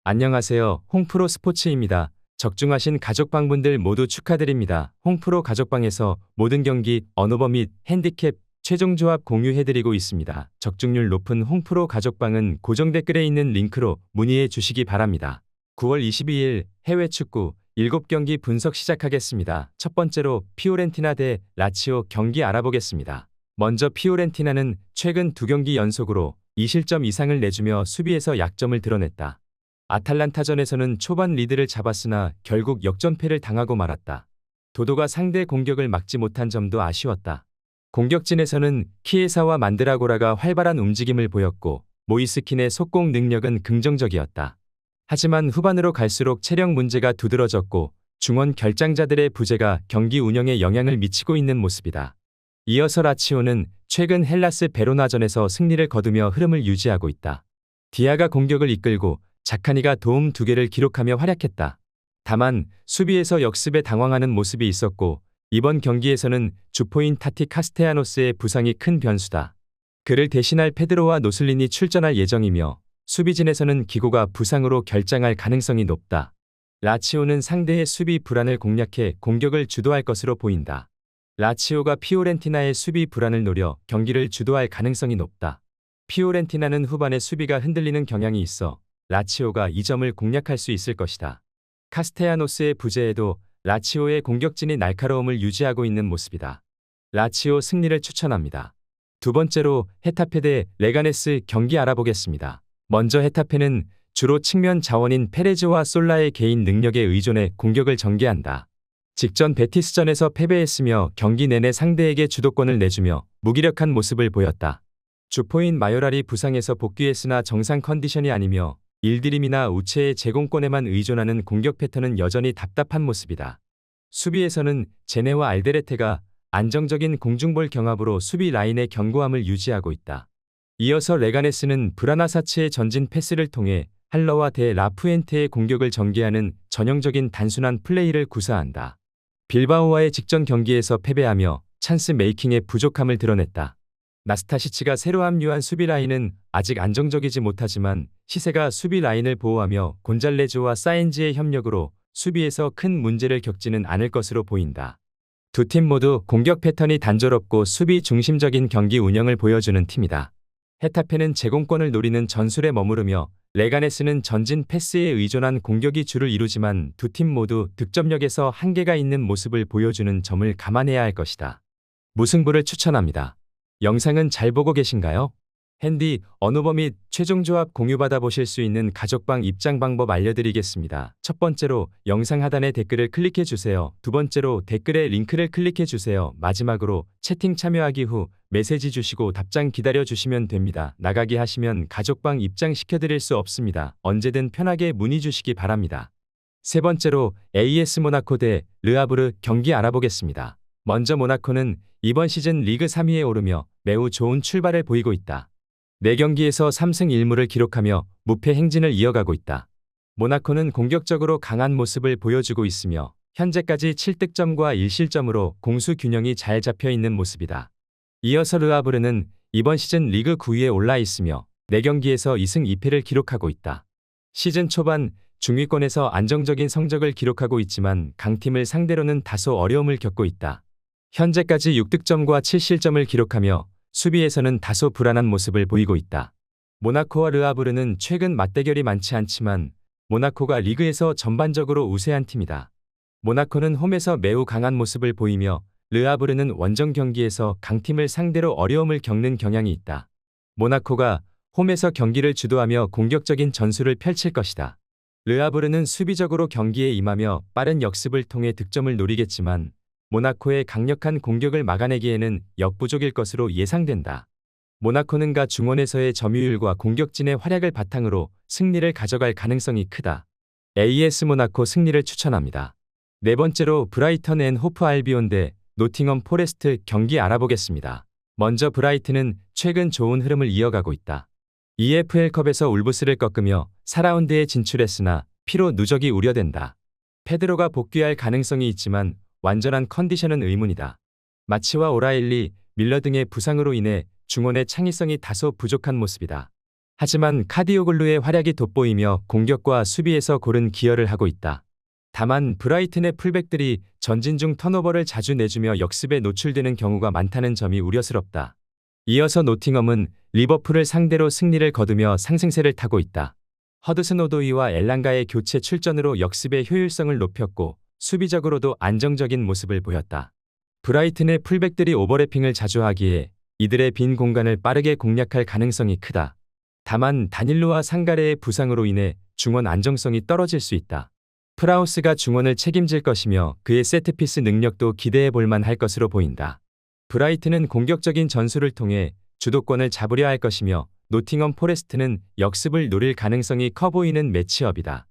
안녕하세요. 홍프로 스포츠입니다. 적중하신 가족방분들 모두 축하드립니다. 홍프로 가족방에서 모든 경기, 언오버 및 핸디캡, 최종 조합 공유해드리고 있습니다. 적중률 높은 홍프로 가족방은 고정 댓글에 있는 링크로 문의해 주시기 바랍니다. 9월 22일 해외 축구 7경기 분석 시작하겠습니다. 첫 번째로 피오렌티나 대 라치오 경기 알아보겠습니다. 먼저 피오렌티나는 최근 2경기 연속으로 2실점 이상을 내주며 수비에서 약점을 드러냈다. 아탈란타전에서는 초반 리드를 잡았으나 결국 역전패를 당하고 말았다. 도도가 상대 공격을 막지 못한 점도 아쉬웠다. 공격진에서는 키에사와 만드라고라가 활발한 움직임을 보였고 모이스킨의 속공 능력은 긍정적이었다. 하지만 후반으로 갈수록 체력 문제가 두드러졌고 중원 결장자들의 부재가 경기 운영에 영향을 미치고 있는 모습이다. 이어서 라치오는 최근 헬라스 베로나전에서 승리를 거두며 흐름을 유지하고 있다. 디아가 공격을 이끌고 자카니가 도움 2개를 기록하며 활약했다. 다만 수비에서 역습에 당황하는 모습이 있었고 이번 경기에서는 주포인 타티 카스테야노스의 부상이 큰 변수다. 그를 대신할 페드로와 노슬린이 출전할 예정이며 수비진에서는 기고가 부상으로 결장할 가능성이 높다. 라치오는 상대의 수비 불안을 공략해 공격을 주도할 것으로 보인다. 라치오가 피오렌티나의 수비 불안을 노려 경기를 주도할 가능성이 높다. 피오렌티나는 후반에 수비가 흔들리는 경향이 있어 라치오가 이 점을 공략할 수 있을 것이다. 카스테야노스의 부재에도 라치오의 공격진이 날카로움을 유지하고 있는 모습이다. 라치오 승리를 추천합니다. 두 번째로 헤타페 대 레가네스 경기 알아보겠습니다. 먼저 헤타페는 주로 측면 자원인 페레즈와 솔라의 개인 능력에 의존해 공격을 전개한다. 직전 베티스전에서 패배했으며 경기 내내 상대에게 주도권을 내주며 무기력한 모습을 보였다. 주포인 마요랄이 부상에서 복귀했으나 정상 컨디션이 아니며 일드림이나 우체의 제공권에만 의존하는 공격 패턴은 여전히 답답한 모습이다. 수비에서는 제네와 알데레테가 안정적인 공중볼 경합으로 수비 라인의 견고함을 유지하고 있다. 이어서 레가네스는 브라나사츠의 전진 패스를 통해 할러와 대 라푸엔테의 공격을 전개하는 전형적인 단순한 플레이를 구사한다. 빌바오와의 직전 경기에서 패배하며 찬스 메이킹의 부족함을 드러냈다. 나스타시치가 새로 합류한 수비 라인은 아직 안정적이지 못하지만 시세가 수비 라인을 보호하며 곤잘레즈와 사인지의 협력으로 수비에서 큰 문제를 겪지는 않을 것으로 보인다. 두 팀 모두 공격 패턴이 단조롭고 수비 중심적인 경기 운영을 보여주는 팀이다. 헤타페는 제공권을 노리는 전술에 머무르며 레가네스는 전진 패스에 의존한 공격이 주를 이루지만 두 팀 모두 득점력에서 한계가 있는 모습을 보여주는 점을 감안해야 할 것이다. 무승부를 추천합니다. 영상은 잘 보고 계신가요? 핸디, 언오버 및 최종 조합 공유받아 보실 수 있는 가족방 입장 방법 알려드리겠습니다. 첫 번째로 영상 하단의 댓글을 클릭해 주세요. 두 번째로 댓글에 링크를 클릭해 주세요. 마지막으로 채팅 참여하기 후 메시지 주시고 답장 기다려 주시면 됩니다. 나가기 하시면 가족방 입장시켜 드릴 수 없습니다. 언제든 편하게 문의 주시기 바랍니다. 세 번째로 AS 모나코 대 르하브르 경기 알아보겠습니다. 먼저 모나코는 이번 시즌 리그 3위에 오르며 매우 좋은 출발을 보이고 있다. 4경기에서 3승 1무를 기록하며 무패 행진을 이어가고 있다. 모나코는 공격적으로 강한 모습을 보여주고 있으며 현재까지 7득점과 1실점으로 공수 균형이 잘 잡혀 있는 모습이다. 이어서 르하브르는 이번 시즌 리그 9위에 올라 있으며 4경기에서 2승 2패를 기록하고 있다. 시즌 초반 중위권에서 안정적인 성적을 기록하고 있지만 강팀을 상대로는 다소 어려움을 겪고 있다. 현재까지 6득점과 7실점을 기록하며 수비에서는 다소 불안한 모습을 보이고 있다. 모나코와 르하브르는 최근 맞대결이 많지 않지만 모나코가 리그에서 전반적으로 우세한 팀이다. 모나코는 홈에서 매우 강한 모습을 보이며 르하브르는 원정 경기에서 강팀을 상대로 어려움을 겪는 경향이 있다. 모나코가 홈에서 경기를 주도하며 공격적인 전술을 펼칠 것이다. 르하브르는 수비적으로 경기에 임하며 빠른 역습을 통해 득점을 노리겠지만 모나코의 강력한 공격을 막아내기에는 역부족일 것으로 예상된다. 모나코는 가 중원에서의 점유율과 공격진의 활약을 바탕으로 승리를 가져갈 가능성이 크다. AS 모나코 승리를 추천합니다. 네 번째로 브라이턴 앤 호프 알비온 대 노팅엄 포레스트 경기 알아보겠습니다. 먼저 브라이튼은 최근 좋은 흐름을 이어가고 있다. EFL컵에서 울브스를 꺾으며 4라운드에 진출했으나 피로 누적이 우려된다. 페드로가 복귀할 가능성이 있지만 완전한 컨디션은 의문이다. 마치와 오라일리, 밀러 등의 부상으로 인해 중원의 창의성이 다소 부족한 모습이다. 하지만 카디오글루의 활약이 돋보이며 공격과 수비에서 고른 기여를 하고 있다. 다만 브라이튼의 풀백들이 전진 중 턴오버를 자주 내주며 역습에 노출되는 경우가 많다는 점이 우려스럽다. 이어서 노팅엄은 리버풀을 상대로 승리를 거두며 상승세를 타고 있다. 허드슨 오도이와 엘랑가의 교체 출전으로 역습의 효율성을 높였고 수비적으로도 안정적인 모습을 보였다. 브라이튼의 풀백들이 오버래핑을 자주 하기에 이들의 빈 공간을 빠르게 공략할 가능성이 크다. 다만 다닐로와 상가레의 부상으로 인해 중원 안정성이 떨어질 수 있다. 프라우스가 중원을 책임질 것이며 그의 세트피스 능력도 기대해 볼 만할 것으로 보인다. 브라이튼은 공격적인 전술을 통해 주도권을 잡으려 할 것이며 노팅엄 포레스트는 역습을 노릴 가능성이 커 보이는 매치업이다.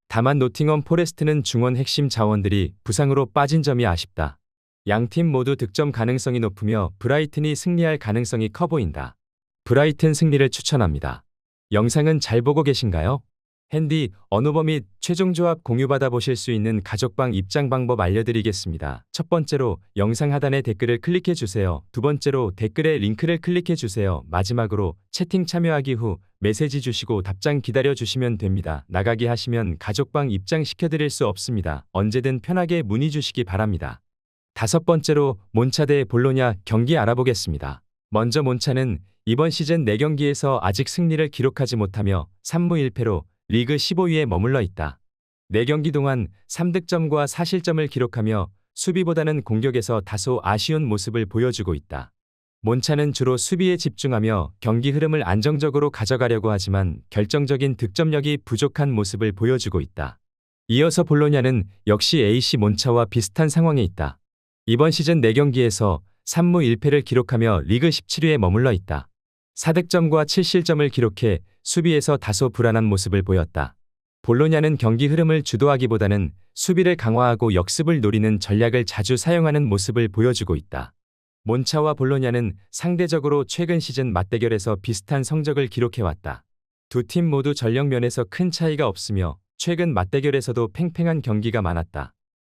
다만 노팅엄 포레스트는 중원 핵심 자원들이 부상으로 빠진 점이 아쉽다. 양팀 모두 득점 가능성이 높으며 브라이튼이 승리할 가능성이 커 보인다. 브라이튼 승리를 추천합니다. 영상은 잘 보고 계신가요? 핸디, 언오버 및 최종 조합 공유받아 보실 수 있는 가족방 입장 방법 알려드리겠습니다. 첫 번째로 영상 하단의 댓글을 클릭해 주세요. 두 번째로 댓글에 링크를 클릭해 주세요. 마지막으로 채팅 참여하기 후 메시지 주시고 답장 기다려 주시면 됩니다. 나가기 하시면 가족방 입장시켜 드릴 수 없습니다. 언제든 편하게 문의 주시기 바랍니다. 다섯 번째로 몬차 대 볼로냐 경기 알아보겠습니다. 먼저 몬차는 이번 시즌 4경기에서 아직 승리를 기록하지 못하며 3무 1패로 리그 15위에 머물러 있다. 4경기 동안 3득점과 4실점을 기록하며 수비보다는 공격에서 다소 아쉬운 모습을 보여주고 있다. 몬차는 주로 수비에 집중하며 경기 흐름을 안정적으로 가져가려고 하지만 결정적인 득점력이 부족한 모습을 보여주고 있다. 이어서 볼로냐는 역시 AC 몬차와 비슷한 상황에 있다. 이번 시즌 4경기에서 3무 1패를 기록하며 리그 17위에 머물러 있다. 4득점과 7실점을 기록해 수비에서 다소 불안한 모습을 보였다. 볼로냐는 경기 흐름을 주도하기보다는 수비를 강화하고 역습을 노리는 전략을 자주 사용하는 모습을 보여주고 있다. 몬차와 볼로냐는 상대적으로 최근 시즌 맞대결에서 비슷한 성적을 기록해왔다. 두 팀 모두 전력 면에서 큰 차이가 없으며 최근 맞대결에서도 팽팽한 경기가 많았다.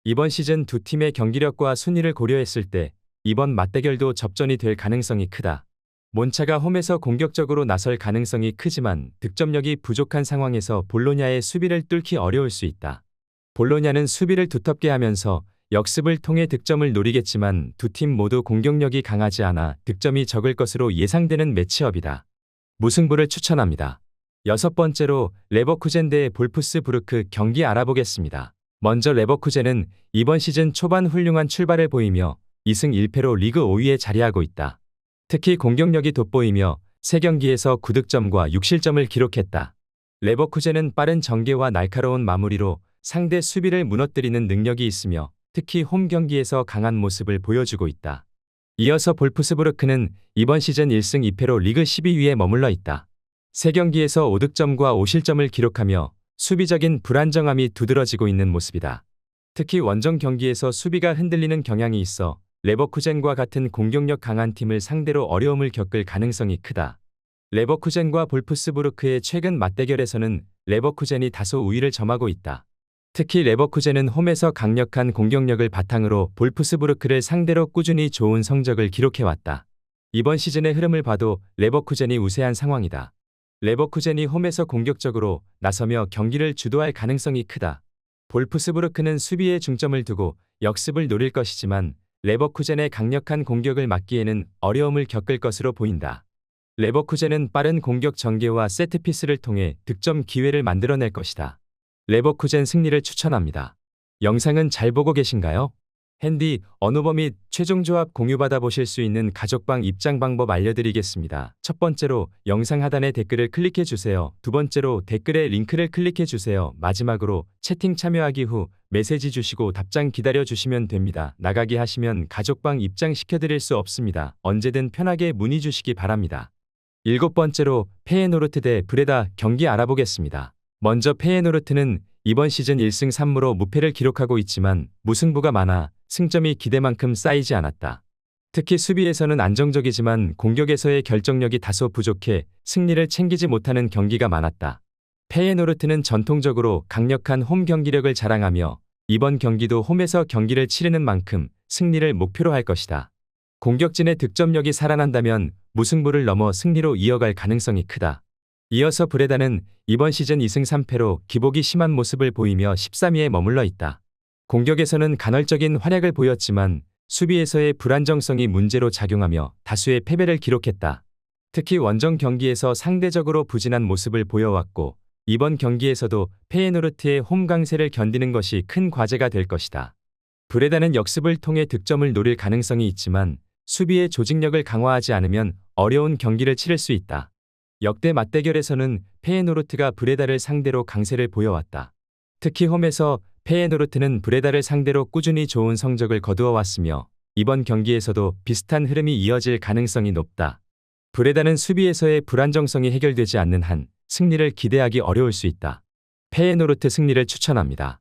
이번 시즌 두 팀의 경기력과 순위를 고려했을 때 이번 맞대결도 접전이 될 가능성이 크다. 몬차가 홈에서 공격적으로 나설 가능성이 크지만 득점력이 부족한 상황에서 볼로냐의 수비를 뚫기 어려울 수 있다. 볼로냐는 수비를 두텁게 하면서 역습을 통해 득점을 노리겠지만 두 팀 모두 공격력이 강하지 않아 득점이 적을 것으로 예상되는 매치업이다. 무승부를 추천합니다. 여섯 번째로 레버쿠젠 대 볼프스부르크 경기 알아보겠습니다. 먼저 레버쿠젠은 이번 시즌 초반 훌륭한 출발을 보이며 2승 1패로 리그 5위에 자리하고 있다. 특히 공격력이 돋보이며 3경기에서 9득점과 6실점을 기록했다. 레버쿠젠은 빠른 전개와 날카로운 마무리로 상대 수비를 무너뜨리는 능력이 있으며 특히 홈 경기에서 강한 모습을 보여주고 있다. 이어서 볼프스부르크는 이번 시즌 1승 2패로 리그 12위에 머물러 있다. 3경기에서 5득점과 5실점을 기록하며 수비적인 불안정함이 두드러지고 있는 모습이다. 특히 원정 경기에서 수비가 흔들리는 경향이 있어 레버쿠젠과 같은 공격력 강한 팀을 상대로 어려움을 겪을 가능성이 크다. 레버쿠젠과 볼프스부르크의 최근 맞대결에서는 레버쿠젠이 다소 우위를 점하고 있다. 특히 레버쿠젠은 홈에서 강력한 공격력을 바탕으로 볼프스부르크를 상대로 꾸준히 좋은 성적을 기록해왔다. 이번 시즌의 흐름을 봐도 레버쿠젠이 우세한 상황이다. 레버쿠젠이 홈에서 공격적으로 나서며 경기를 주도할 가능성이 크다. 볼프스부르크는 수비에 중점을 두고 역습을 노릴 것이지만 레버쿠젠의 강력한 공격을 막기에는 어려움을 겪을 것으로 보인다. 레버쿠젠은 빠른 공격 전개와 세트피스를 통해 득점 기회를 만들어낼 것이다. 레버쿠젠 승리를 추천합니다. 영상은 잘 보고 계신가요? 핸디, 언오버 및 최종 조합 공유받아 보실 수 있는 가족방 입장 방법 알려드리겠습니다. 첫 번째로 영상 하단의 댓글을 클릭해 주세요. 두 번째로 댓글에 링크를 클릭해 주세요. 마지막으로 채팅 참여하기 후 메시지 주시고 답장 기다려 주시면 됩니다. 나가기 하시면 가족방 입장시켜 드릴 수 없습니다. 언제든 편하게 문의 주시기 바랍니다. 일곱 번째로 페예노르트 대 브레다 경기 알아보겠습니다. 먼저 페예노르트는 이번 시즌 1승 3무로 무패를 기록하고 있지만 무승부가 많아 승점이 기대만큼 쌓이지 않았다. 특히 수비에서는 안정적이지만 공격에서의 결정력이 다소 부족해 승리를 챙기지 못하는 경기가 많았다. 페예노르트는 전통적으로 강력한 홈 경기력을 자랑하며 이번 경기도 홈에서 경기를 치르는 만큼 승리를 목표로 할 것이다. 공격진의 득점력이 살아난다면 무승부를 넘어 승리로 이어갈 가능성이 크다. 이어서 브레다는 이번 시즌 2승 3패로 기복이 심한 모습을 보이며 13위에 머물러 있다. 공격에서는 간헐적인 활약을 보였지만 수비에서의 불안정성이 문제로 작용하며 다수의 패배를 기록했다. 특히 원정 경기에서 상대적으로 부진한 모습을 보여왔고 이번 경기에서도 페예노르트의 홈 강세를 견디는 것이 큰 과제가 될 것이다. 브레다는 역습을 통해 득점을 노릴 가능성이 있지만 수비의 조직력을 강화하지 않으면 어려운 경기를 치를 수 있다. 역대 맞대결에서는 페예노르트가 브레다를 상대로 강세를 보여왔다. 특히 홈에서 페예노르트는 브레다를 상대로 꾸준히 좋은 성적을 거두어 왔으며 이번 경기에서도 비슷한 흐름이 이어질 가능성이 높다. 브레다는 수비에서의 불안정성이 해결되지 않는 한 승리를 기대하기 어려울 수 있다. 페예노르트 승리를 추천합니다.